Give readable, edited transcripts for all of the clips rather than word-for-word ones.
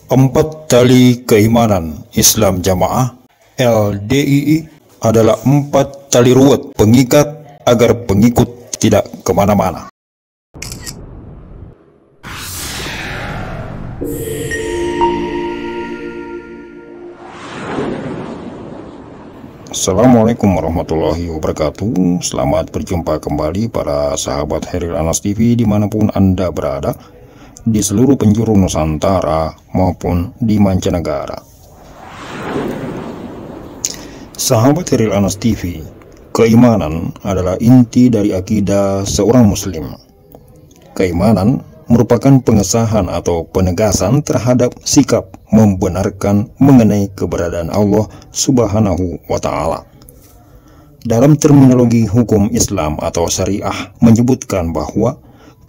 Empat tali keimanan Islam Jamaah LDII adalah empat tali ruwet pengikat agar pengikut tidak kemana-mana. Assalamualaikum warahmatullahi wabarakatuh. Selamat berjumpa kembali para sahabat Khairil Anas TV dimanapun Anda berada, di seluruh penjuru Nusantara maupun di mancanegara. Sahabat Khairil Anas TV, keimanan adalah inti dari akidah seorang muslim. Keimanan merupakan pengesahan atau penegasan terhadap sikap membenarkan mengenai keberadaan Allah Subhanahu wa Ta'ala. Dalam terminologi hukum Islam atau syariah menyebutkan bahwa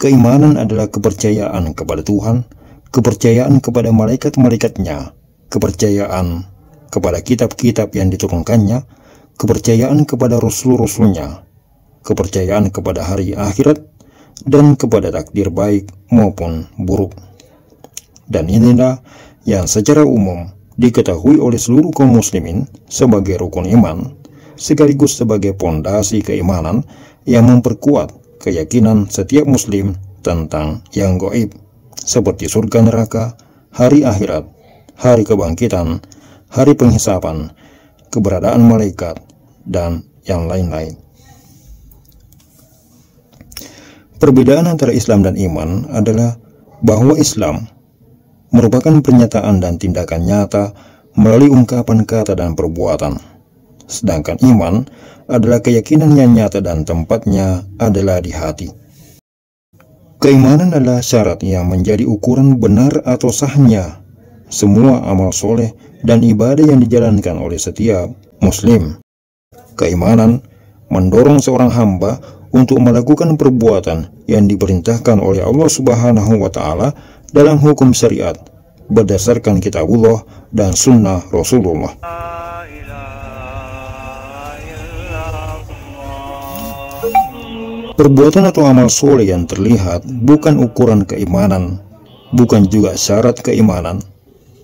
keimanan adalah kepercayaan kepada Tuhan, kepercayaan kepada malaikat-malaikatnya, kepercayaan kepada kitab-kitab yang diturunkannya, kepercayaan kepada rasul-rasulnya, kepercayaan kepada hari akhirat, dan kepada takdir baik maupun buruk. Dan inilah yang secara umum diketahui oleh seluruh kaum muslimin sebagai rukun iman, sekaligus sebagai pondasi keimanan yang memperkuat keyakinan setiap muslim tentang yang gaib, seperti surga neraka, hari akhirat, hari kebangkitan, hari penghisapan, keberadaan malaikat, dan yang lain-lain. Perbedaan antara Islam dan iman adalah bahwa Islam merupakan pernyataan dan tindakan nyata melalui ungkapan kata dan perbuatan, sedangkan iman adalah keyakinan yang nyata dan tempatnya adalah di hati. Keimanan adalah syarat yang menjadi ukuran benar atau sahnya semua amal soleh dan ibadah yang dijalankan oleh setiap muslim. Keimanan mendorong seorang hamba untuk melakukan perbuatan yang diperintahkan oleh Allah Subhanahu wa Ta'ala dalam hukum syariat berdasarkan kitabullah dan sunnah Rasulullah. Perbuatan atau amal soleh yang terlihat bukan ukuran keimanan, bukan juga syarat keimanan.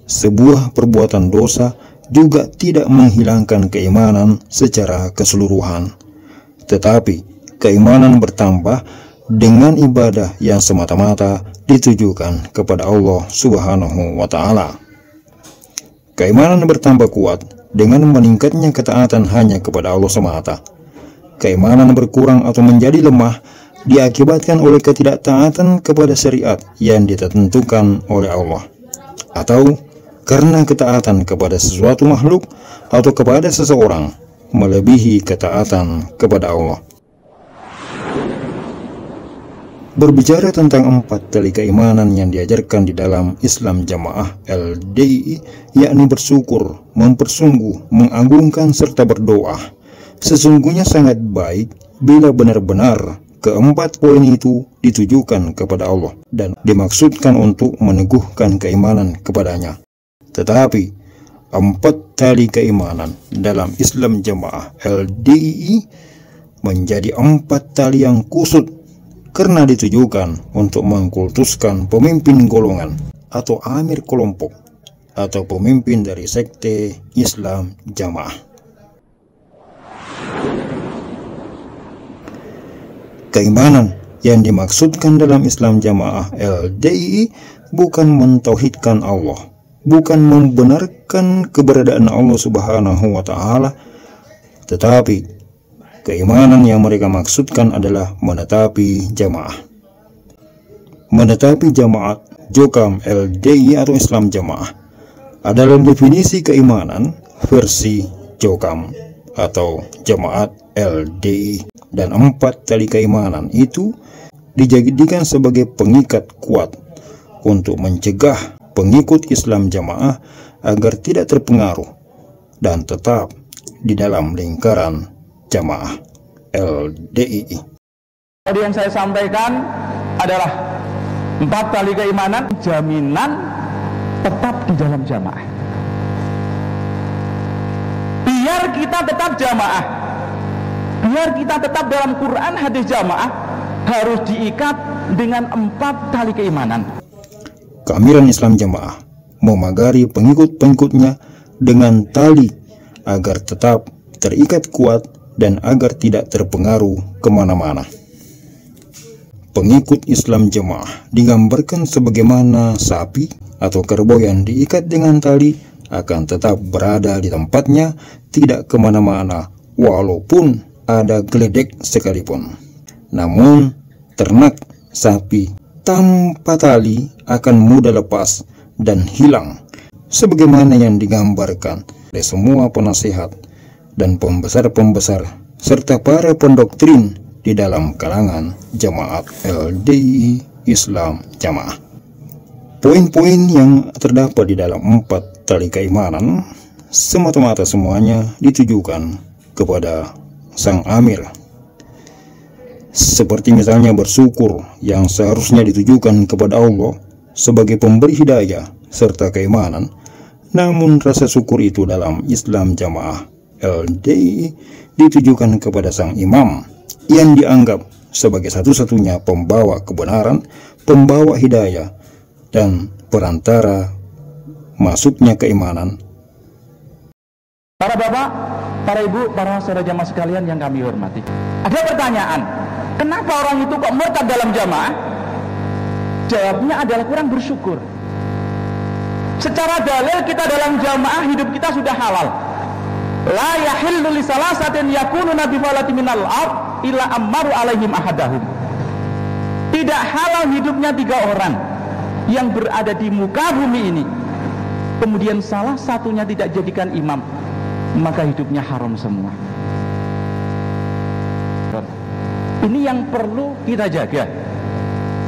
Sebuah perbuatan dosa juga tidak menghilangkan keimanan secara keseluruhan, tetapi keimanan bertambah dengan ibadah yang semata-mata ditujukan kepada Allah Subhanahu wa Ta'ala. Keimanan bertambah kuat dengan meningkatnya ketaatan hanya kepada Allah semata. Keimanan berkurang atau menjadi lemah diakibatkan oleh ketidaktaatan kepada syariat yang ditentukan oleh Allah, atau karena ketaatan kepada sesuatu makhluk atau kepada seseorang melebihi ketaatan kepada Allah. Berbicara tentang empat tali keimanan yang diajarkan di dalam Islam Jamaah LDII, yakni bersyukur, mempersungguh, mengagungkan, serta berdoa, sesungguhnya sangat baik bila benar-benar keempat poin itu ditujukan kepada Allah dan dimaksudkan untuk meneguhkan keimanan kepadanya. Tetapi empat tali keimanan dalam Islam Jamaah LDII menjadi empat tali yang kusut karena ditujukan untuk mengkultuskan pemimpin golongan atau amir kelompok atau pemimpin dari sekte Islam Jamaah. Keimanan yang dimaksudkan dalam Islam Jamaah LDII bukan mentauhidkan Allah, bukan membenarkan keberadaan Allah Subhanahu wa Ta'ala, tetapi keimanan yang mereka maksudkan adalah menetapi jamaah. Menetapi jamaah Jokam LDII atau Islam Jamaah adalah definisi keimanan versi Jokam atau Jamaat LDII, dan empat tali keimanan itu dijadikan sebagai pengikat kuat untuk mencegah pengikut Islam Jamaah agar tidak terpengaruh dan tetap di dalam lingkaran Jamaah LDII. Tadi yang saya sampaikan adalah empat tali keimanan, jaminan tetap di dalam jamaah. Biar kita tetap jamaah, biar kita tetap dalam Quran hadis jamaah, harus diikat dengan empat tali keimanan. Keamiran Islam Jamaah memagari pengikut-pengikutnya dengan tali agar tetap terikat kuat dan agar tidak terpengaruh kemana-mana. Pengikut Islam Jamaah digambarkan sebagaimana sapi atau kerbau yang diikat dengan tali akan tetap berada di tempatnya, tidak kemana-mana walaupun ada geledek sekalipun. Namun ternak sapi tanpa tali akan mudah lepas dan hilang, sebagaimana yang digambarkan oleh semua penasihat dan pembesar-pembesar serta para pendoktrin di dalam kalangan Jamaat LDI Islam Jamaah. Poin-poin yang terdapat di dalam 4 tali keimanan semata-mata semuanya ditujukan kepada Sang Amir. Seperti misalnya bersyukur yang seharusnya ditujukan kepada Allah sebagai pemberi hidayah serta keimanan, namun rasa syukur itu dalam Islam Jamaah LDI ditujukan kepada sang imam yang dianggap sebagai satu-satunya pembawa kebenaran, pembawa hidayah, dan perantara masuknya keimanan. Para bapak, para ibu, para saudara jamaah sekalian yang kami hormati, ada pertanyaan, kenapa orang itu kok murtad dalam jamaah? Jawabnya adalah kurang bersyukur. Secara dalil kita dalam jamaah hidup kita sudah halal. La yahillu li salasatin yakununa bi falati minal ard illa ammaru alaihim ahadahum. Tidak halal hidupnya 3 orang yang berada di muka bumi ini, kemudian salah satunya tidak jadikan imam, maka hidupnya haram semua. Ini yang perlu kita jaga,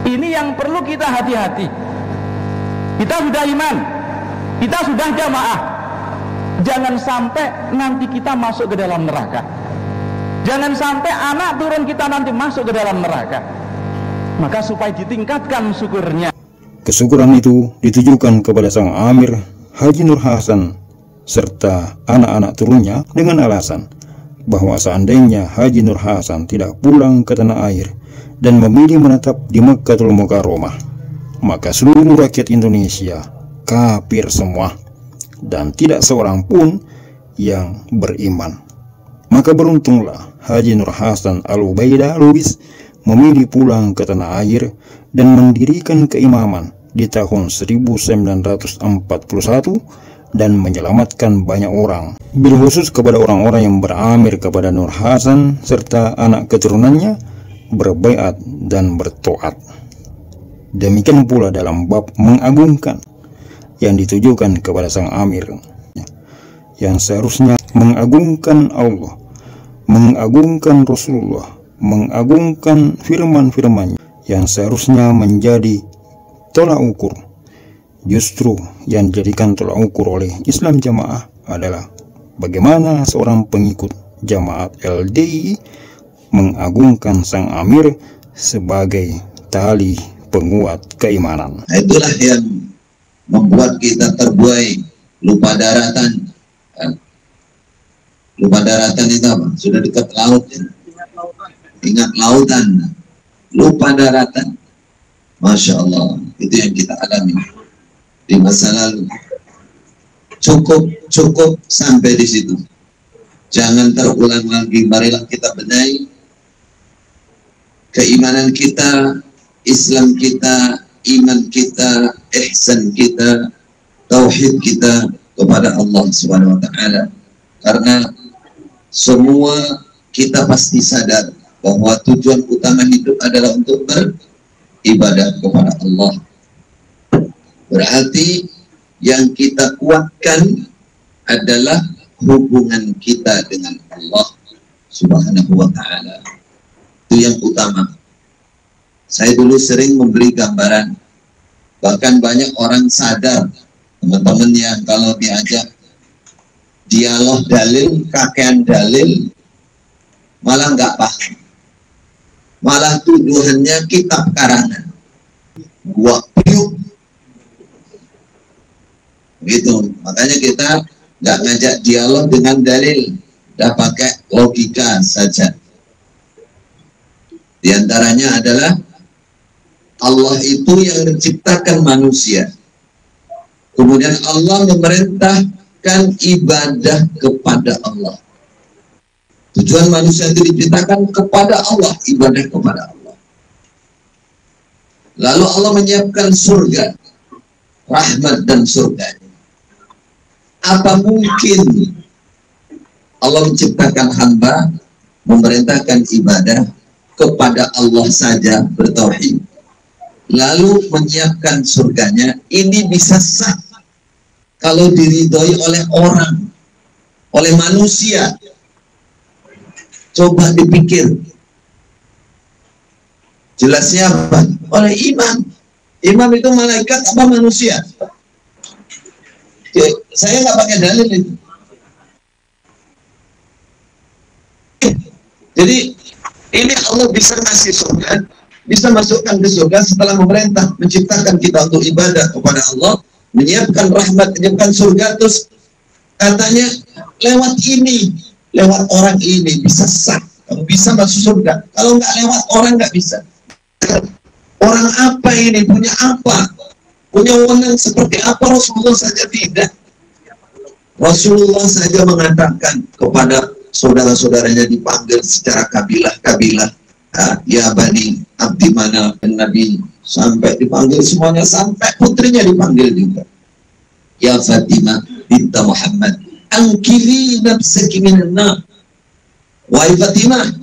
ini yang perlu kita hati-hati. Kita sudah iman, kita sudah jamaah, jangan sampai nanti kita masuk ke dalam neraka. Jangan sampai anak turun kita nanti masuk ke dalam neraka. Maka supaya ditingkatkan syukurnya, kesyukuran itu ditujukan kepada Sang Amir Haji Nur Hasan serta anak-anak turunnya dengan alasan bahwa seandainya Haji Nur Hasan tidak pulang ke tanah air dan memilih menetap di Makkatul Mukarramah, maka seluruh rakyat Indonesia kafir semua dan tidak seorang pun yang beriman. Maka beruntunglah Haji Nur Hasan Al-Ubaidah Lubis memilih pulang ke tanah air dan mendirikan keimaman di tahun 1941 dan menyelamatkan banyak orang, bil khusus kepada orang-orang yang beramir kepada Nur Hasan serta anak keturunannya berbaiat dan bertoat. Demikian pula dalam bab mengagungkan yang ditujukan kepada Sang Amir, yang seharusnya mengagungkan Allah, mengagungkan Rasulullah, mengagungkan firman-firman yang seharusnya menjadi tolak ukur. Justru yang dijadikan tolak ukur oleh Islam Jamaah adalah bagaimana seorang pengikut Jamaat LDI mengagungkan Sang Amir sebagai tali penguat keimanan. Itulah yang membuat kita terbuai lupa daratan. Lupa daratan itu apa? Sudah dekat laut ya. Ingat lautan, lupa daratan. Masya Allah, itu yang kita alami di masa lalu. Cukup sampai di situ. Jangan terulang lagi. Marilah kita benahi keimanan kita, Islam kita, iman kita, ihsan kita, tauhid kita kepada Allah Subhanahu wa taala. Karena semua kita pasti sadar bahwa tujuan utama hidup adalah untuk beribadah kepada Allah. Berarti yang kita kuatkan adalah hubungan kita dengan Allah Subhanahu wa ta'ala. Itu yang utama. Saya dulu sering memberi gambaran, bahkan banyak orang sadar, teman-teman yang kalau diajak dialog dalil, kakean dalil, malah nggak paham, malah tuduhannya kitab karangan, gua piuk gitu. Makanya kita nggak ngajak dialog dengan dalil, udah pakai logika saja. Di antaranya adalah Allah itu yang menciptakan manusia, Kemudian Allah memerintahkan ibadah kepada Allah. Tujuan manusia itu diciptakan kepada Allah, ibadah kepada Allah. Lalu Allah menyiapkan surga, rahmat dan surga. Apa mungkin Allah menciptakan hamba, memerintahkan ibadah kepada Allah saja bertauhid, lalu menyiapkan surganya? Ini bisa sah kalau diridhoi oleh orang, oleh manusia. Coba dipikir. Jelasnya apa? Oleh imam. Imam itu malaikat apa manusia? Saya nggak pakai dalil itu. Jadi ini Allah bisa ngasih surga, bisa masukkan ke surga setelah memerintah menciptakan kita untuk ibadah kepada Allah, menyiapkan rahmat, menyiapkan surga, terus katanya lewat ini, lewat orang ini bisa sah, bisa masuk surga. Kalau nggak lewat orang nggak bisa. Orang apa ini? Punya apa? Punya wewenang seperti apa? Rasulullah saja tidak. Rasulullah saja mengatakan kepada saudara-saudaranya, dipanggil secara kabilah-kabilah, ya Bani Abdi Manaf, Nabi, sampai dipanggil semuanya, sampai putrinya dipanggil juga. Ya Fatimah binta Muhammad, angkiri nafsaki minan nar. Wahai Fatimah,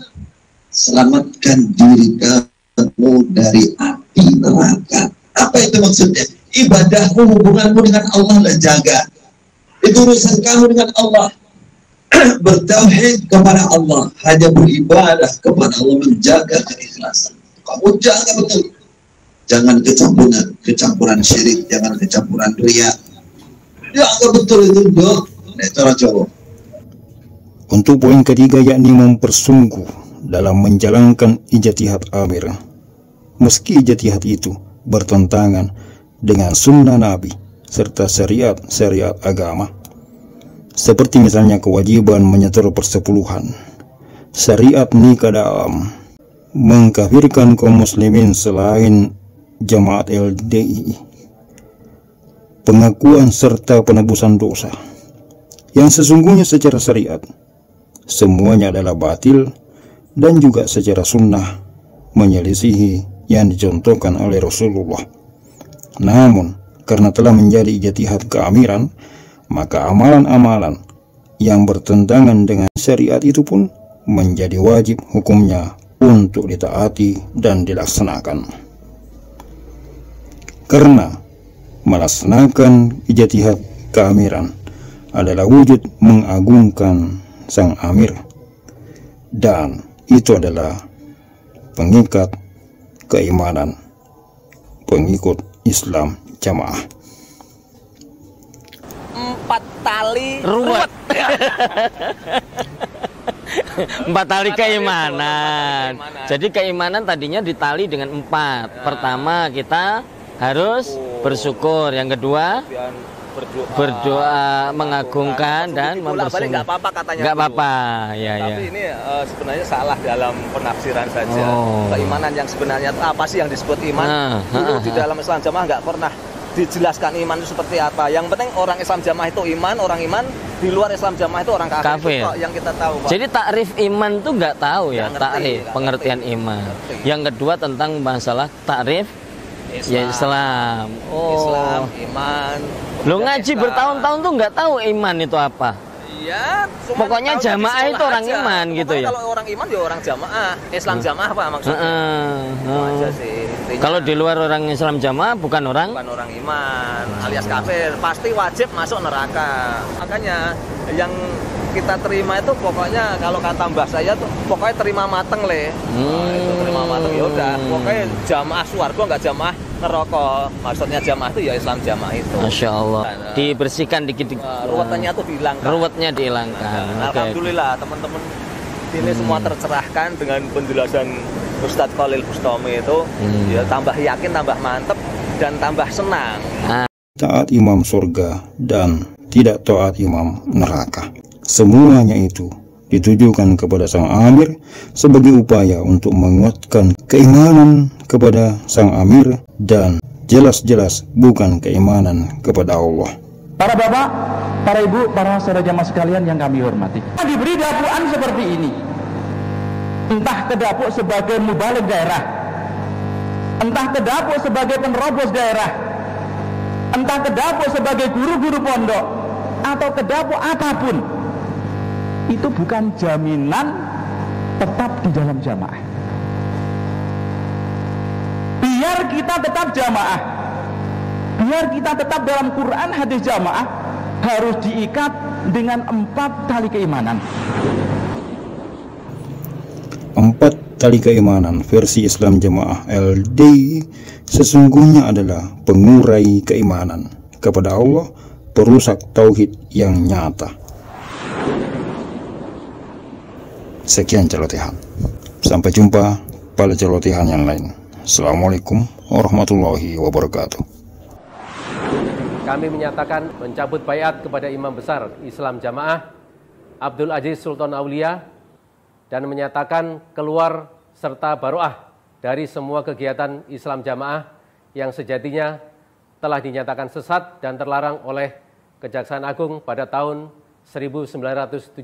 selamatkan diri kamu dari api neraka. Apa itu maksudnya? Ibadahmu, hubunganmu dengan Allah lah jaga. Itu urusan kamu dengan Allah. Bertauhid kepada Allah, hanya beribadah kepada Allah, menjaga keikhlasan. Kamu jaga betul. Jangan kecampuran syirik, jangan kecampuran riya. Jaga betul itu, dok. Cara cowok. Untuk poin ketiga, yakni mempersungguh dalam menjalankan ijtihad Amir, meski ijtihad itu bertentangan dengan sunnah Nabi serta syariat agama, seperti misalnya kewajiban menyetor persepuluhan, syariat nikah dalam, mengkafirkan kaum muslimin selain jamaat LDI, pengakuan serta penebusan dosa yang sesungguhnya secara syariat semuanya adalah batil, dan juga secara sunnah menyelisihi yang dicontohkan oleh Rasulullah. Namun karena telah menjadi ijtihad keamiran, maka amalan-amalan yang bertentangan dengan syariat itu pun menjadi wajib hukumnya untuk ditaati dan dilaksanakan. Karena melaksanakan ijtihad keamiran adalah wujud mengagungkan sang amir, dan itu adalah pengikat keimanan pengikut Islam jamaah. 4 tali ruwet. 4 tali keimanan. Jadi keimanan tadinya ditali dengan 4. Pertama, kita harus bersyukur. Yang kedua, berdoa mengagungkan dan mempersungguh. Nggak apa-apa katanya. Nggak apa-apa, ya. Tapi ini sebenarnya salah dalam penafsiran saja. Keimanan yang sebenarnya apa sih yang disebut iman? Dulu di dalam Islam jamaah nggak pernah dijelaskan iman itu seperti apa. Yang penting orang Islam jamaah itu iman, orang iman di luar Islam jamaah itu orang kafir. Itu yang kita tahu, Pak. Jadi takrif iman tuh nggak tahu ya, takrif pengertian iman. Yang kedua tentang masalah takrif Islam. Islam, iman. Lo ngaji bertahun-tahun tuh nggak tahu iman itu apa. Iya, pokoknya jamaah itu orang aja. Iman gitu ya. Kalau orang iman ya orang jamaah. Islam jamaah apa maksudnya? Aja sih. Kalau di luar orang Islam jamaah bukan orang iman, alias kafir, pasti wajib masuk neraka. Makanya yang kita terima itu pokoknya kalau kata mbah saya tuh pokoknya terima mateng le. Itu terima mateng ya udah. Pokoknya jamaah swarga nggak jamaah neraka. Maksudnya jamaah itu ya Islam jamaah itu. Masya Allah. Dibersihkan dikit-dikit. Ruwetannya tuh dihilangkan. Ruwetnya dihilangkan. Alhamdulillah teman-teman ini semua tercerahkan dengan penjelasan Ustadz Khalil Bustami itu. Ya tambah yakin, tambah mantep dan tambah senang. Taat imam surga dan tidak taat imam neraka. Semuanya itu ditujukan kepada sang amir sebagai upaya untuk menguatkan keimanan kepada sang amir dan jelas-jelas bukan keimanan kepada Allah. Para bapak, para ibu, para saudara jamaah sekalian yang kami hormati, kita diberi dakwaan seperti ini, entah ke dapur sebagai mubalik daerah, entah ke dapur sebagai penerobos daerah, entah ke dapur sebagai guru-guru pondok, atau ke dapur apapun, itu bukan jaminan tetap di dalam jamaah. Biar kita tetap jamaah, biar kita tetap dalam Quran hadis jamaah, harus diikat dengan 4 tali keimanan. 4 tali keimanan versi Islam Jamaah LD sesungguhnya adalah pengurai keimanan kepada Allah, perusak tauhid yang nyata. Sekian celotehan. Sampai jumpa pada celotehan yang lain. Assalamualaikum warahmatullahi wabarakatuh. Kami menyatakan mencabut baiat kepada Imam Besar Islam Jamaah Abdul Aziz Sultan Aulia dan menyatakan keluar serta baroah dari semua kegiatan Islam Jamaah yang sejatinya telah dinyatakan sesat dan terlarang oleh Kejaksaan Agung pada tahun 1971.